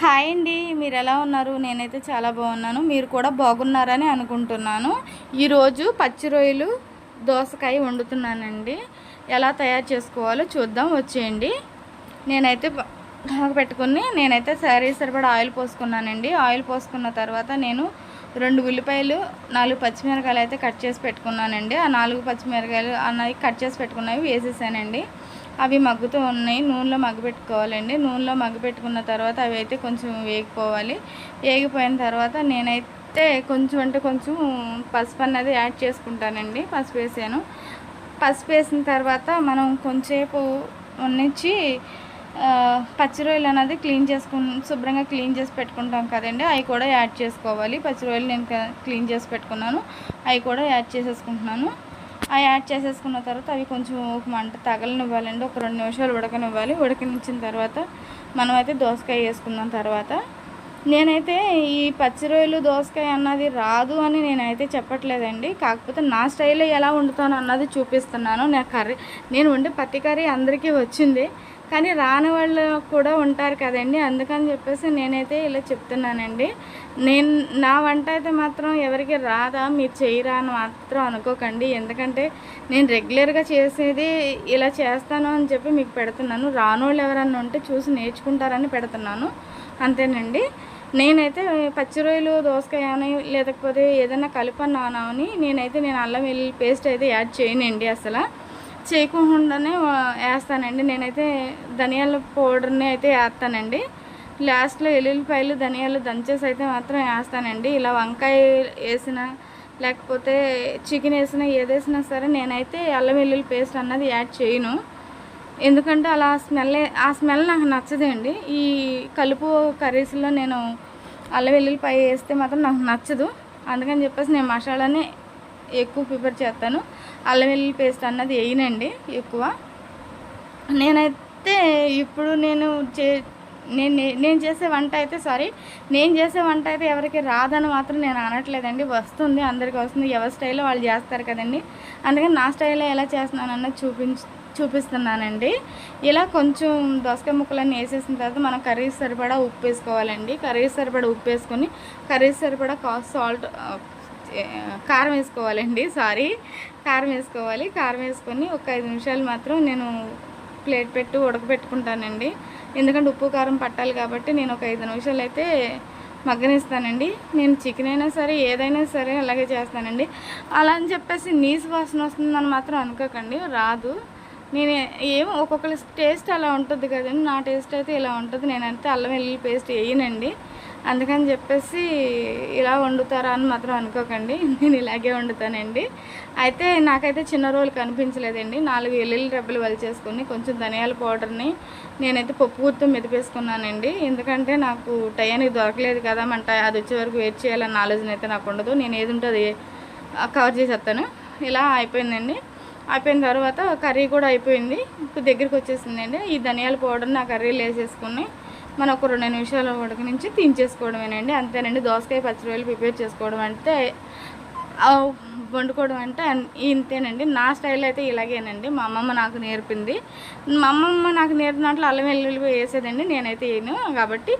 Hi అండి, మీరు ఎలా ఉన్నారు? నేనైతే చాలా బాగున్నాను. మీరు కూడా బాగున్నారని అనుకుంటున్నాను. ఈరోజు పచ్చి రొయ్యలు దోసకాయ వండుతున్నానండి. ఎలా తయారు చేసుకోవాలో చూద్దాం, వచ్చేయండి. నేనైతే పెట్టుకుని సరిపడా ఆయిల్ పోసుకున్నానండి. ఆయిల్ పోసుకున్న తర్వాత నేను 2 ఉల్లిపాయలు 4 పచ్చిమిరకాయలు అయితే కట్ చేసి పెట్టుకున్నానండి. ఆ 4 పచ్చిమిరకాయలు అన్నవి కట్ చేసి పెట్టుకున్నవి వేసేసానండి. అవి మగ్గుతూ ఉన్నాయి. నూనెలో మగ్గపెట్టుకోవాలండి. నూనెలో మగ్గపెట్టుకున్న తర్వాత అవి అయితే కొంచెం వేగిపోవాలి. వేగిపోయిన తర్వాత నేనైతే కొంచెం పసుపు అన్నది యాడ్ చేసుకుంటానండి. పసుపు వేసాను. పసుపు వేసిన తర్వాత మనం కొంచెంసేపు ఉన్నించి పచ్చి రొయ్యలు అనేది శుభ్రంగా క్లీన్ చేసి పెట్టుకుంటాం కదండి, అవి కూడా యాడ్ చేసుకోవాలి. పచ్చి రొయ్యలు నేను క్లీన్ చేసి పెట్టుకున్నాను, అవి కూడా యాడ్ చేసేసుకుంటున్నాను. అవి యాడ్ చేసేసుకున్న తర్వాత అవి కొంచెం మంట తగలనివ్వాలండి. ఒక 2 నిమిషాలు ఉడకనివ్వాలి. ఉడకనిచ్చిన తర్వాత మనమైతే దోసకాయ వేసుకున్న తర్వాత నేనైతే ఈ పచ్చి రొయ్యలు దోసకాయ అన్నది రాదు అని నేనైతే చెప్పట్లేదండి. కాకపోతే నా స్టైల్లో ఎలా వండుతాను అన్నది చూపిస్తున్నాను. నేను వండే పత్తి కర్రీ అందరికీ వచ్చింది, కానీ రాని వాళ్ళు కూడా ఉంటారు కదండి. అందుకని చెప్పేసి నేనైతే ఇలా చెప్తున్నానండి. నా వంట అయితే మాత్రం ఎవరికి రాదా, మీరు చేయరా అని మాత్రం అనుకోకండి. ఎందుకంటే నేను రెగ్యులర్గా చేసేది ఇలా చేస్తాను అని చెప్పి మీకు పెడుతున్నాను. రానోళ్ళు ఎవరన్నా ఉంటే చూసి నేర్చుకుంటారని పెడుతున్నాను, అంతేనండి. నేనైతే పచ్చి రొయ్యలు దోసకాయ అని లేకపోతే ఏదైనా కలిపన్నాను అని నేను అల్లం వెల్లుల్లి పేస్ట్ అయితే యాడ్ చేయనండి. అసలు చేయకుండానే వేస్తానండి. నేనైతే ధనియాల పౌడర్ని అయితే వేస్తానండి. లాస్ట్లో ఎల్లుల్లిపాయలు ధనియాలు దంచేసి అయితే మాత్రం వేస్తానండి. ఇలా వంకాయ వేసిన లేకపోతే చికెన్ వేసినా ఏదేసినా సరే నేనైతే అల్లం వెల్లుల్లి పేస్ట్ అన్నది యాడ్ చేయను. ఎందుకంటే అలా ఆ స్మెల్ నాకు నచ్చదండి. ఈ కలుపు కర్రీస్లో నేను అల్లం వెల్లుల్లిపాయ వేస్తే మాత్రం నాకు నచ్చదు. అందుకని చెప్పేసి నేను మసాలానే ఎక్కువ ప్రిపేర్ చేస్తాను. అల్లం వెల్లుల్లి పేస్ట్ అన్నది వేయనండి ఎక్కువ. నేనైతే ఇప్పుడు నేను చేసే వంట అయితే ఎవరికి రాదని మాత్రం నేను అనట్లేదండి. వస్తుంది, అందరికీ వస్తుంది. ఎవరి స్టైల్లో వాళ్ళు చేస్తారు కదండి. అందుకని నా స్టైల్లో ఎలా చేస్తున్నాను అన్నది చూపిస్తున్నానండి. ఇలా కొంచెం దోసకాయ ముక్కలన్నీ వేసేసిన తర్వాత మనం కర్రీ సరిపడా ఉప్పు వేసుకోవాలండి. కర్రీ సరిపడా ఉప్పు వేసుకొని కర్రీ సరిపడా కారం వేసుకోవాలండి. కారం వేసుకోవాలి. కారం వేసుకొని ఒక 5 నిమిషాలు మాత్రం నేను ప్లేట్ పెట్టి ఉడకబెట్టుకుంటానండి. ఎందుకంటే ఉప్పు కారం పట్టాలి కాబట్టి నేను ఒక 5 నిమిషాలు అయితే మగ్గనిస్తానండి. నేను చికెన్ అయినా సరే ఏదైనా సరే అలాగే చేస్తానండి. అలా అని చెప్పేసి నీసు వాసన వస్తుందని మాత్రం అనుకోకండి, రాదు. ఒక్కొక్కరి టేస్ట్ అలా ఉంటుంది కదండి. నా టేస్ట్ అయితే ఇలా ఉంటుంది. నేనైతే అల్లం వెల్లుల్లి పేస్ట్ వేయనండి. అందుకని చెప్పేసి ఇలా వండుతారా అని మాత్రం అనుకోకండి, నేను ఇలాగే వండుతానండి. అయితే నాకైతే చిన్న రోలు కనిపించలేదండి. 4 వెల్లుల్లి రెబ్బలు వలిచేసుకొని కొంచెం ధనియాల పౌడర్ని నేనైతే పప్పు గుర్తు మెదిపేసుకున్నానండి. ఎందుకంటే నాకు టయానికి దొరకలేదు కదా, అది వచ్చే వరకు వెయిట్ చేయాలన్న ఆలోచన అయితే నాకు ఉండదు. నేను ఏది ఉంటుంది కవర్ చేసేస్తాను. ఇలా అయిపోయిందండి. అయిపోయిన తర్వాత కర్రీ కూడా అయిపోయింది, దగ్గరికి వచ్చేసిందండి. ఈ ధనియాల పౌడర్ని ఆ కర్రీలో వేసేసుకుని మనం ఒక 2 నిమిషాల ఉడకనించి తీసేసుకోవడమేనండి. అంతేనండి. దోసకాయ పచ్చి రొయ్యలు ప్రిపేర్ చేసుకోవడం అంటే వండుకోవడం అంటే ఇంతేనండి. నా స్టైల్ అయితే ఇలాగేనండి. మా అమ్మమ్మ నాకు నేర్పింది. మా అమ్మమ్మ నాకు నేర్పిన దాంట్లో అల్లం వెల్లుల్లి వేసేదండి, నేనైతే వేయను. కాబట్టి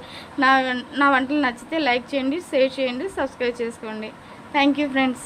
నా వంటలు నచ్చితే లైక్ చేయండి, షేర్ చేయండి, సబ్స్క్రైబ్ చేసుకోండి. Thank you friends.